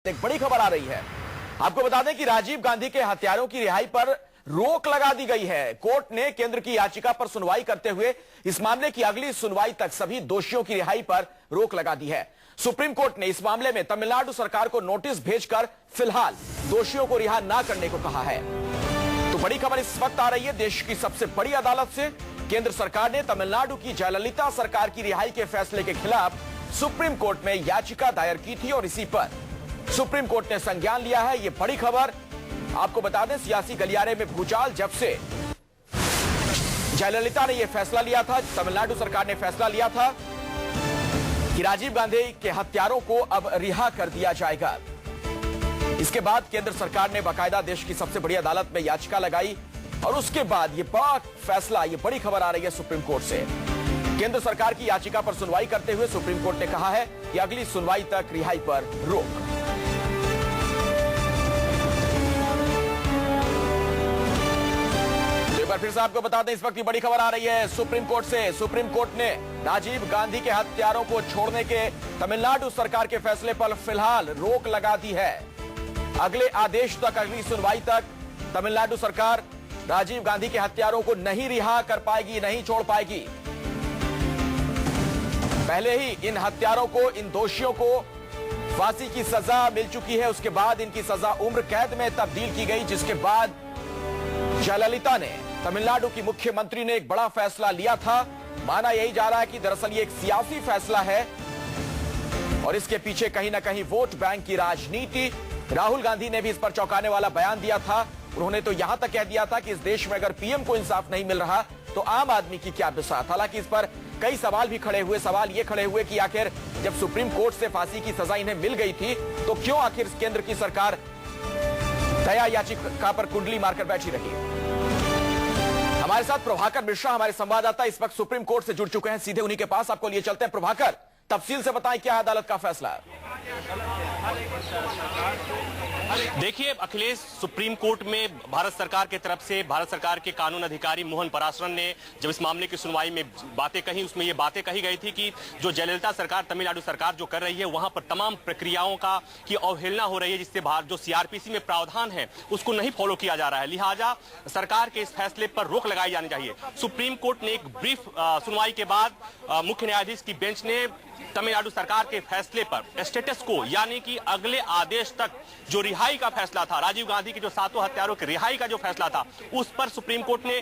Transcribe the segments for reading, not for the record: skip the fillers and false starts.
एक बड़ी खबर आ रही है। आपको बता दें कि राजीव गांधी के हत्यारों की रिहाई पर रोक लगा दी गई है। कोर्ट ने केंद्र की याचिका पर सुनवाई करते हुए इस मामले की अगली सुनवाई तक सभी दोषियों की रिहाई पर रोक लगा दी है। सुप्रीम कोर्ट ने इस मामले में तमिलनाडु सरकार को नोटिस भेजकर फिलहाल दोषियों को रिहा न करने को कहा है। तो बड़ी खबर इस वक्त आ रही है देश की सबसे बड़ी अदालत से। केंद्र सरकार ने तमिलनाडु की जयललिता सरकार की रिहाई के फैसले के खिलाफ सुप्रीम कोर्ट में याचिका दायर की थी और इसी पर सुप्रीम कोर्ट ने संज्ञान लिया है। यह बड़ी खबर आपको बता दें, सियासी गलियारे में भूचाल जब से जयललिता ने यह फैसला लिया था, तमिलनाडु सरकार ने फैसला लिया था कि राजीव गांधी के हत्यारों को अब रिहा कर दिया जाएगा। इसके बाद केंद्र सरकार ने बाकायदा देश की सबसे बड़ी अदालत में याचिका लगाई और उसके बाद यह बड़ा फैसला, यह बड़ी खबर आ रही है सुप्रीम कोर्ट से। केंद्र सरकार की याचिका पर सुनवाई करते हुए सुप्रीम कोर्ट ने कहा है कि अगली सुनवाई तक रिहाई पर रोक। एक बार फिर से आपको बता दें, इस वक्त की बड़ी खबर आ रही है सुप्रीम कोर्ट से। सुप्रीम कोर्ट ने राजीव गांधी के हत्यारों को छोड़ने के तमिलनाडु सरकार के फैसले पर फिलहाल रोक लगा दी है। अगले आदेश तक, अगली सुनवाई तक तमिलनाडु सरकार राजीव गांधी के हत्यारों को नहीं रिहा कर पाएगी, नहीं छोड़ पाएगी। पहले ही इन हत्यारों को, इन दोषियों को फांसी की सजा मिल चुकी है। उसके बाद इनकी सजा उम्र कैद में तब्दील की गई, जिसके बाद जयललिता ने, तमिलनाडु की मुख्यमंत्री ने एक बड़ा फैसला लिया था। माना यही जा रहा है कि दरअसल ये एक सियासी फैसला है और इसके पीछे कहीं ना कहीं वोट बैंक की राजनीति। राहुल गांधी ने भी इस पर चौंकाने वाला बयान दिया था। उन्होंने तो यहां तक कह दिया था कि इस देश में अगर पीएम को इंसाफ नहीं मिल रहा तो आम आदमी की क्या बिसात। हालांकि इस पर कई सवाल भी खड़े हुए। सवाल ये खड़े हुए कि आखिर जब सुप्रीम कोर्ट से फांसी की सजा इन्हें मिल गई थी तो क्यों आखिर केंद्र की सरकार दया याचिका पर कुंडली मारकर बैठी रही। हमारे साथ प्रभाकर मिश्रा, हमारे संवाददाता, इस वक्त सुप्रीम कोर्ट से जुड़ चुके हैं। सीधे उन्हीं के पास आपको लिए चलते हैं। प्रभाकर, तफसील से बताएं क्या अदालत का फैसला है। देखिए अखिलेश, सुप्रीम कोर्ट में भारत सरकार की तरफ से भारत सरकार के कानून अधिकारी मोहन पराशरन ने जब इस मामले की सुनवाई में बातें कही, उसमें ये बातें कही गई थी कि जो जयललिता सरकार, तमिलनाडु सरकार जो कर रही है वहां पर तमाम प्रक्रियाओं की अवहेलना हो रही है, जिससे जो सीआरपीसी में प्रावधान है उसको नहीं फॉलो किया जा रहा है। लिहाजा सरकार के इस फैसले पर रोक लगाई जानी चाहिए। सुप्रीम कोर्ट ने एक ब्रीफ सुनवाई के बाद मुख्य न्यायाधीश की बेंच ने तमिलनाडु सरकार के फैसले पर स्टेटस को, यानी कि अगले आदेश तक जो रिहाई का फैसला था, राजीव गांधी के जो 7 हत्यारों की रिहाई का जो फैसला था, उस पर सुप्रीम कोर्ट ने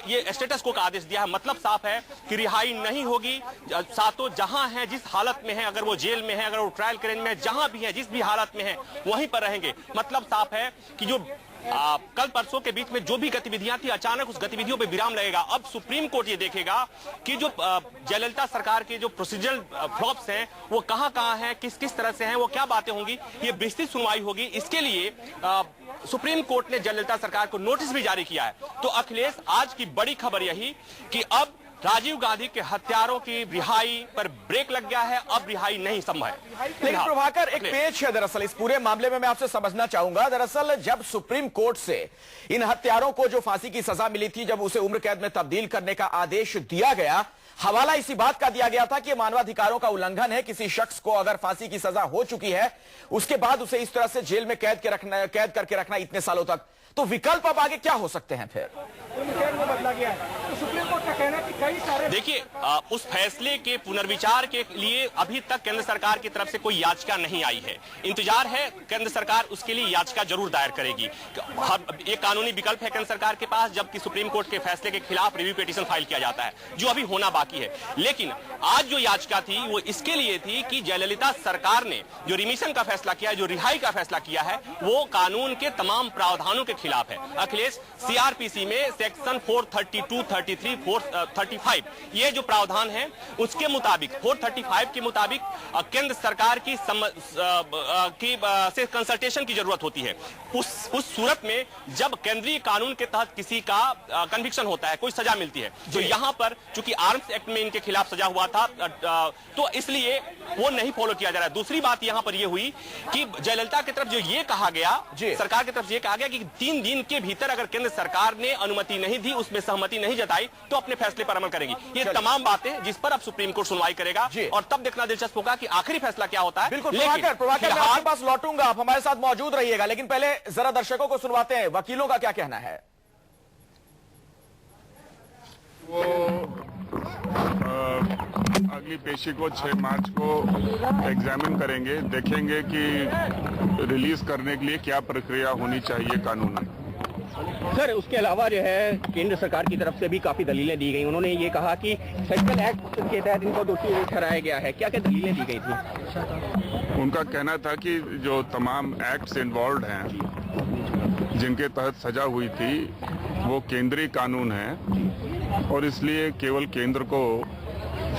ये स्टेटस को का आदेश दिया है। मतलब साफ है कि रिहाई नहीं होगी। 7 जहां हैं, जिस हालत में है, अगर वो जेल में है, अगर वो ट्रायल करेंज में है, जहां भी है, जिस भी हालत में है वहीं पर रहेंगे। मतलब साफ है कि जो कल परसों के बीच में जो भी गतिविधियां थी, अचानक उस गतिविधियों पर विराम लगेगा। अब सुप्रीम कोर्ट ये देखेगा कि जो जयललिता सरकार के जो प्रोसीजरल फ्लॉप्स हैं वो कहां कहां हैं, किस किस तरह से हैं, वो क्या बातें होंगी, ये विस्तृत सुनवाई होगी। इसके लिए सुप्रीम कोर्ट ने जयललिता सरकार को नोटिस भी जारी किया है। तो अखिलेश, आज की बड़ी खबर यही कि अब राजीव गांधी के हत्यारों की रिहाई पर ब्रेक लग गया है। अब रिहाई नहीं संभव है। लेकिन प्रभाकर, एक पेच है दरअसल इस पूरे मामले में, मैं आपसे समझना चाहूंगा। दरअसल जब सुप्रीम कोर्ट से इन हत्यारों को जो फांसी की सजा मिली थी, जब उसे उम्र कैद में तब्दील करने का आदेश दिया गया, हवाला इसी बात का दिया गया था कि मानवाधिकारों का उल्लंघन है। किसी शख्स को अगर फांसी की सजा हो चुकी है, उसके बाद उसे इस तरह से जेल में कैद करके रखना इतने सालों तक, तो विकल्प अब आगे क्या हो सकते हैं फिर? बदला गया है तो सुप्रीम कोर्ट का कहना है कि कई सारे, देखिए उस फैसले के पुनर्विचार के लिए अभी तक केंद्र सरकार की तरफ से कोई याचिका नहीं आई है। इंतजार है, केंद्र सरकार उसके लिए याचिका जरूर दायर करेगी। एक कानूनी विकल्प है केंद्र सरकार के पास, जबकि सुप्रीम कोर्ट के फैसले के खिलाफ रिव्यू पिटीशन फाइल किया जाता है, जो अभी होना बाकी है। लेकिन आज जो याचिका थी वो इसके लिए थी कि जयललिता सरकार ने जो रिमिशन का फैसला किया है, जो रिहाई का फैसला किया है, वो कानून के तमाम प्रावधानों के खिलाफ है। अखिलेश, सीआरपीसी में सेक्शन 432, 33, 435 ये जो प्रावधान है उसके मुताबिक, 435 के मुताबिक केंद्र सरकार की से कंसल्टेशन की जरूरत होती है। उस सूरत में जब केंद्रीय कानून के तहत किसी का कन्विक्शन होता है, कोई सजा मिलती है, जो यहां पर चूंकि आर्म्स एक्ट में इनके खिलाफ सजा हुआ था, तो इसलिए वो नहीं फॉलो किया जा रहा है। दूसरी बात यहां पर ये हुई कि जयललिता की तरफ जो ये कहा गया, सरकार की तरफ ये कहा गया कि 3 दिन के भीतर अगर केंद्र सरकार ने अनुमति नहीं दी, उसमें सहमति नहीं जताई, तो अपने फैसले पर अमल करेगी। ये तमाम बातें जिस पर अब सुप्रीम कोर्ट सुनवाई करेगा और तब देखना दिलचस्प होगा कि आखिरी फैसला क्या होता है। बिल्कुल, प्रभाकर मैं आपके पास लौटूंगा, आप हमारे साथ मौजूद रहिएगा, लेकिन पहले जरा दर्शकों को सुनवाते हैं, वकीलों का क्या कहना है। वो अगली पेशी को 6 मार्च को एग्जामिन करेंगे, देखेंगे कि रिलीज करने के लिए क्या प्रक्रिया होनी चाहिए कानून में। सर, उसके अलावा जो है केंद्र सरकार की तरफ से भी काफी दलीलें दी गई। उन्होंने ये कहा कि सेंट्रल एक्ट के तहत इनको दोषी ठहराया गया है। क्या क्या दलीलें दी गई थी? उनका कहना था कि जो तमाम एक्ट्स इन्वॉल्व हैं जिनके तहत सजा हुई थी वो केंद्रीय कानून है और इसलिए केवल केंद्र को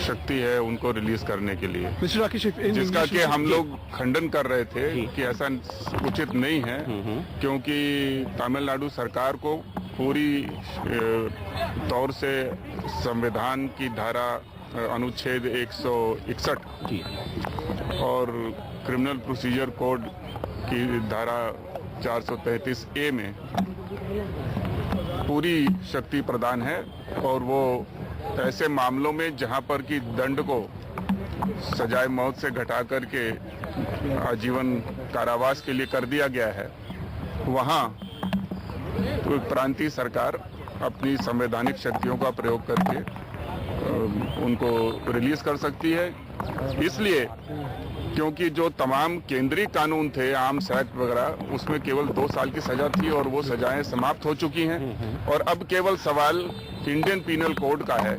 शक्ति है उनको रिलीज करने के लिए, जिसका कि हम लोग खंडन कर रहे थे कि ऐसा उचित नहीं है, क्योंकि तमिलनाडु सरकार को पूरी तौर से संविधान की धारा अनुच्छेद 161 और क्रिमिनल प्रोसीजर कोड की धारा 433A में पूरी शक्ति प्रदान है और वो ऐसे मामलों में जहां पर कि दंड को सजाए मौत से घटा करके आजीवन कारावास के लिए कर दिया गया है, वहां तो प्रांतीय सरकार अपनी संवैधानिक शक्तियों का प्रयोग करके उनको रिलीज कर सकती है। इसलिए क्योंकि जो तमाम केंद्रीय कानून थे, आर्म्स एक्ट वगैरह, उसमें केवल 2 साल की सजा थी और वो सजाएं समाप्त हो चुकी हैं और अब केवल सवाल इंडियन पीनल कोड का है,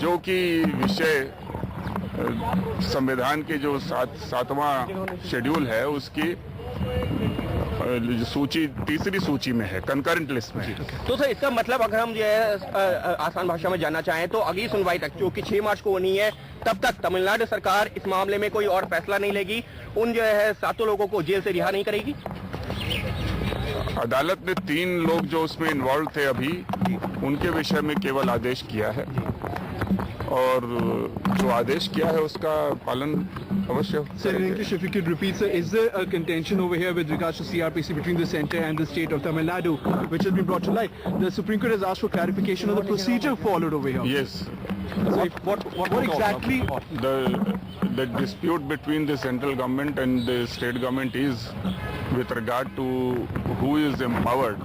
जो कि विषय संविधान के जो 7वां शेड्यूल है उसकी सूची, तीसरी सूची में है, कंकरेंट लिस्ट में है। तो सर, इसका मतलब अगर हम जो है आसान भाषा में जानना चाहें तो अगली सुनवाई तक, जो कि 6 मार्च को होनी है, तब तक तमिलनाडु सरकार इस मामले में कोई और फैसला नहीं लेगी, उन जो है 7 लोगों को जेल से रिहा नहीं करेगी। अदालत ने 3 लोग जो उसमें इन्वॉल्व थे अभी, उनके विषय में केवल आदेश किया है और जो आदेश किया है उसका पालन अवश्य। Sir, in English, if you could repeat, sir, is there a contention over here with regards to CRPC between the centre and the state of Tamil Nadu, which has been brought to light? The Supreme Court has asked for clarification of the procedure followed over here. Yes. So what exactly? The dispute between the central government and the state government is with regard to who is empowered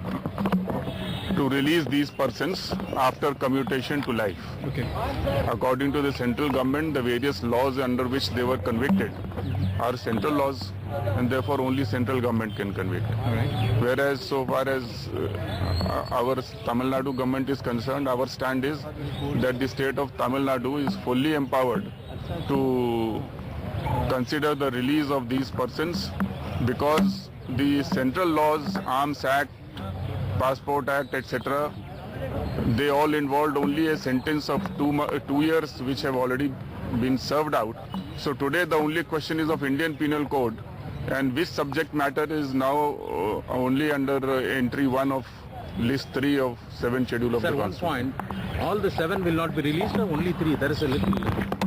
to release these persons after commutation to life. Okay. According to the central government, the various laws under which they were convicted are central laws, and therefore only central government can convict. All right. Whereas so far as our Tamil Nadu government is concerned, our stand is that the state of Tamil Nadu is fully empowered to consider the release of these persons, because the central laws, Arms Act, Passport Act, etc., they all involved only a sentence of 2 years, which have already been served out. So today the only question is of Indian Penal Code, and which subject matter is now only under entry 1 of list 3 of 7 schedule of the Constitution. Sir, 1 point, all the 7 will not be released, or only 3? There is a little...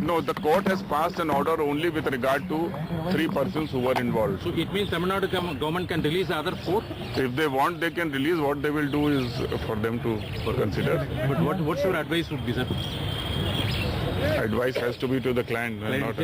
No, the court has passed an order only with regard to 3 persons who were involved. So it means Tamil Nadu government can release the other 4? If they want, they can release. What they will do is for them to consider. But what's your advice would be, sir? Advice has to be to the client, not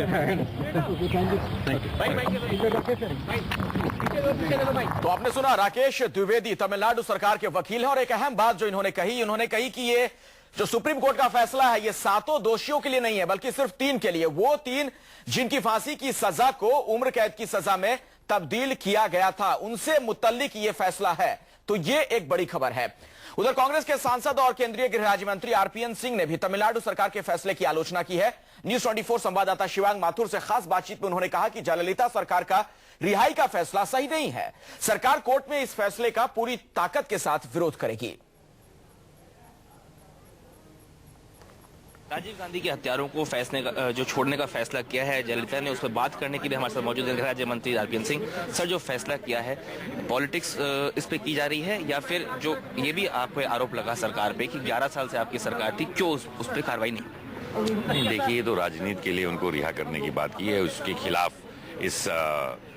तो आपने सुना, राकेश द्विवेदी तमिलनाडु सरकार के वकील हैं और एक अहम बात जो इन्होंने कही कि ये जो सुप्रीम कोर्ट का फैसला है ये 7 दोषियों के लिए नहीं है, बल्कि सिर्फ 3 के लिए, वो 3 जिनकी फांसी की सजा को उम्र कैद की सजा में तब्दील किया गया था, उनसे मुतल्लिक ये फैसला है। तो ये एक बड़ी खबर है। उधर कांग्रेस के सांसद और केंद्रीय गृह राज्य मंत्री आरपीएन सिंह ने भी तमिलनाडु सरकार के फैसले की आलोचना की है। न्यूज 24 संवाददाता शिवांग माथुर से खास बातचीत में उन्होंने कहा कि जयललिता सरकार का रिहाई का फैसला सही नहीं है, सरकार कोर्ट में इस फैसले का पूरी ताकत के साथ विरोध करेगी। राजीव गांधी के हत्यारों को जो छोड़ने का फैसला किया है जयललिता ने, उस पर बात करने के लिए हमारे साथ मौजूद है राज्य मंत्री आरपीएन सिंह। सर, जो फैसला किया है, पॉलिटिक्स इस पे की जा रही है या फिर जो ये भी आप पे आरोप लगा सरकार पे कि 11 साल से आपकी सरकार थी, क्यों उस पर कार्रवाई नहीं? नहीं, देखिए, ये तो राजनीति के लिए उनको रिहा करने की बात की है। उसके खिलाफ, इस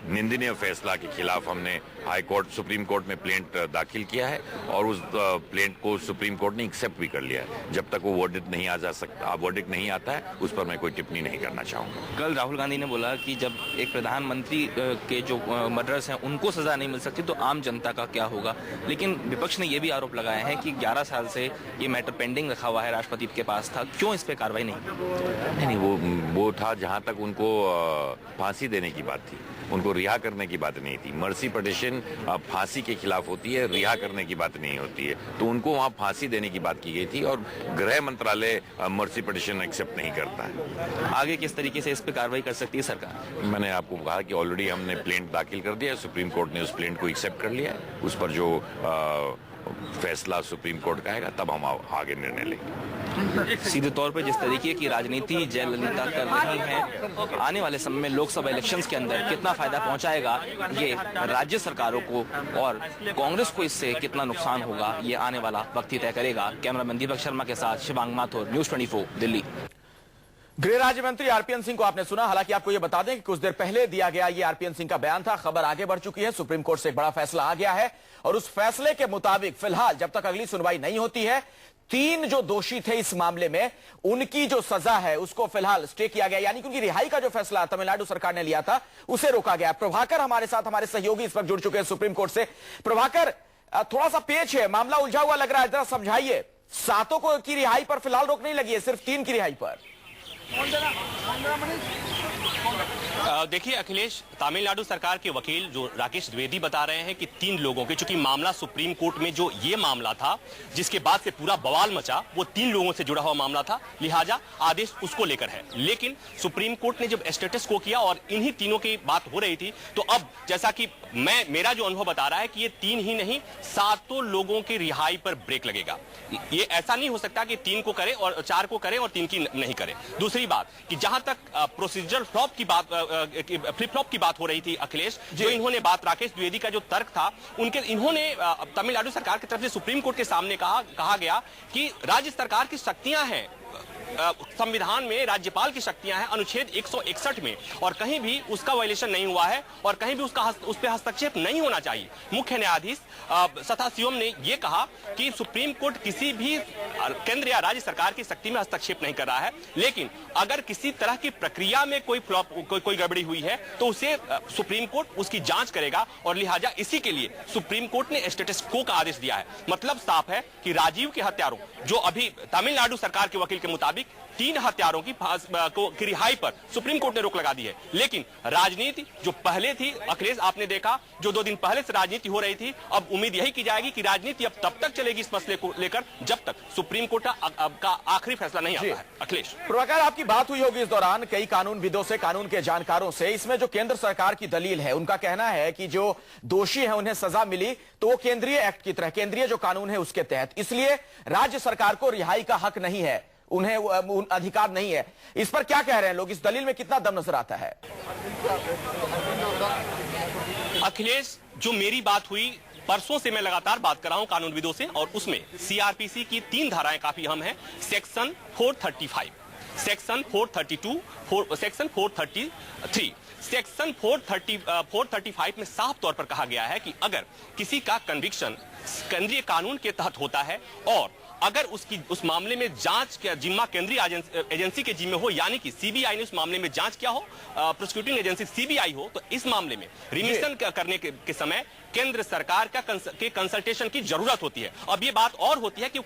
निंदनीय फैसला के खिलाफ हमने हाई कोर्ट, सुप्रीम कोर्ट में प्लेंट दाखिल किया है और उस प्लेंट को सुप्रीम कोर्ट ने एक्सेप्ट भी कर लिया है। जब तक वो वर्डिक्ट नहीं आता है, उस पर मैं कोई टिप्पणी नहीं करना चाहूंगा। कल राहुल गांधी ने बोला कि जब एक प्रधानमंत्री के जो मर्डर्स हैं उनको सजा नहीं मिल सकती तो आम जनता का क्या होगा। लेकिन विपक्ष ने यह भी आरोप लगाया है कि 11 साल से ये मैटर पेंडिंग रखा हुआ है, राष्ट्रपति के पास था, क्यों इस पर कार्रवाई नहीं? वो था जहां तक उनको फांसी देने की बात थी, उनको रिहा करने की बात नहीं थी। मर्सी पिटीशन फांसी के खिलाफ होती है, रिहा करने की बात नहीं होती है। तो उनको वहां फांसी देने की बात की गई थी और गृह मंत्रालय मर्सी पिटीशन एक्सेप्ट नहीं करता है। आगे किस तरीके से इस पर कार्रवाई कर सकती है सरकार? मैंने आपको कहा कि ऑलरेडी हमने प्लेंट दाखिल कर दिया है, सुप्रीम कोर्ट ने उस प्लेंट को एक्सेप्ट कर लिया है। उस पर जो फैसला सुप्रीम कोर्ट का आएगा तब हम आगे निर्णय लेंगे। सीधे तौर पे जिस तरीके की राजनीति जयललिता कर रही है, आने वाले समय में लोकसभा इलेक्शंस के अंदर कितना फायदा पहुंचाएगा ये राज्य सरकारों को और कांग्रेस को इससे कितना नुकसान होगा, ये आने वाला वक्त ही तय करेगा। कैमरामैन दीपक शर्मा के साथ शिवांग माथुर, न्यूज़ 24 दिल्ली। गृह राज्य मंत्री आरपीएन सिंह को आपने सुना। हालांकि आपको यह बता दें कि कुछ देर पहले दिया गया यह आरपीएन सिंह का बयान था। खबर आगे बढ़ चुकी है, सुप्रीम कोर्ट से एक बड़ा फैसला आ गया है और उस फैसले के मुताबिक फिलहाल जब तक अगली सुनवाई नहीं होती है, 3 जो दोषी थे इस मामले में, उनकी जो सजा है उसको फिलहाल स्टे किया गया, यानी कि उनकी रिहाई का जो फैसला तमिलनाडु सरकार ने लिया था उसे रोका गया। प्रभाकर हमारे साथ, हमारे सहयोगी इस वक्त जुड़ चुके हैं सुप्रीम कोर्ट से। प्रभाकर, थोड़ा सा पेच है, मामला उलझा हुआ लग रहा है, जरा समझाइए। 7 को की रिहाई पर फिलहाल रोक नहीं लगी है, सिर्फ 3 की रिहाई पर। देखिए अखिलेश, तमिलनाडु सरकार के वकील जो राकेश द्विवेदी बता रहे हैं कि 3 लोगों के, चूंकि मामला सुप्रीम कोर्ट में जो ये मामला था जिसके बाद से पूरा बवाल मचा, वो 3 लोगों से जुड़ा हुआ मामला था, लिहाजा आदेश उसको लेकर है। लेकिन सुप्रीम कोर्ट ने जब स्टेटस को किया और इन्हीं तीनों की बात हो रही थी, तो अब जैसा कि मेरा जो अनुभव बता रहा है कि ये 3 ही नहीं 7 लोगों की रिहाई पर ब्रेक लगेगा। ये ऐसा नहीं हो सकता कि 3 को करे और 4 को करे और 3 की नहीं करे। दूसरी बात कि जहां तक प्रोसीजरल फ्लॉप की बात, फ्लिप फ्लॉप की बात हो रही थी अखिलेश, जो इन्होंने बात, राकेश द्विवेदी का जो तर्क था, इन्होंने तमिलनाडु सरकार की तरफ से सुप्रीम कोर्ट के सामने कहा गया कि राज्य सरकार की शक्तियां हैं, संविधान में राज्यपाल की शक्तियां हैं अनुच्छेद 161 में, और कहीं भी उसका वायलेशन नहीं हुआ है और कहीं भी उस पर हस्तक्षेप नहीं होना चाहिए। मुख्य न्यायाधीश सथाशिवम ने यह कहा कि सुप्रीम कोर्ट किसी भी केंद्र या राज्य सरकार की शक्ति में हस्तक्षेप नहीं कर रहा है, लेकिन अगर किसी तरह की प्रक्रिया में कोई गड़बड़ी हुई है तो उसे सुप्रीम कोर्ट उसकी जांच करेगा और लिहाजा इसी के लिए सुप्रीम कोर्ट ने स्टेटस को का आदेश दिया है। मतलब साफ है कि राजीव के हत्यारों, जो अभी तमिलनाडु सरकार के वकील के मुताबिक 3 हत्यारों की रिहाई पर सुप्रीम कोर्ट ने रोक लगा दी है। लेकिन राजनीति जो पहले थी अखिलेश, आपने देखा जो 2 दिन पहले से राजनीति हो रही थी, अब उम्मीद यही की जाएगी कि राजनीति अब तब तक चलेगी इस मसले को लेकर जब तक सुप्रीम कोर्ट का आखिरी फैसला नहीं आता है। अखिलेश, प्रभाकर, आपकी बात हुई होगी इस दौरान कई कानूनविदों से, कानून के जानकारों से। इसमें जो केंद्र सरकार की दलील है, उनका कहना है कि जो दोषी है उन्हें सजा मिली तो वो केंद्रीय एक्ट की तरह, केंद्रीय जो कानून है उसके तहत, इसलिए राज्य सरकार को रिहाई का हक नहीं है, उन्हें अधिकार नहीं है। इस पर क्या कह रहे हैं लोग? इस दलील में कितना दम नजर आता है? अखिलेश, जो मेरी बात हुई, परसों से मैं लगातार बात कर रहा हूं कानूनविदों से, और उसमें सीआरपीसी की 3 धाराएं काफी अहम हैं। Section 435, section 432, section 433। सेक्शन 435 में साफ तौर पर कहा गया है कि अगर किसी का कन्विक्शन केंद्रीय कानून के तहत होता है और अगर उस मामले में जांच का जिम्मा केंद्रीय एजेंसी के जिम्मे हो, यानी कि सीबीआई ने उस मामले में जांच किया हो, प्रोसिक्यूटिंग एजेंसी सीबीआई हो, तो इस मामले में रिमिशन करने के समय केंद्र सरकार के कंसल्टेशन की जरूरत होती है। अब ये बात और होती है कि वो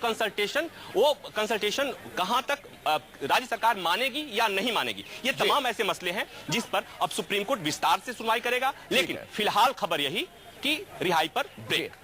कंसल्टेशन कहां तक राज्य सरकार मानेगी या नहीं मानेगी। ये तमाम ऐसे मसले हैं जिस पर अब सुप्रीम कोर्ट विस्तार से सुनवाई करेगा, लेकिन फिलहाल खबर यही कि रिहाई पर ब्रेक।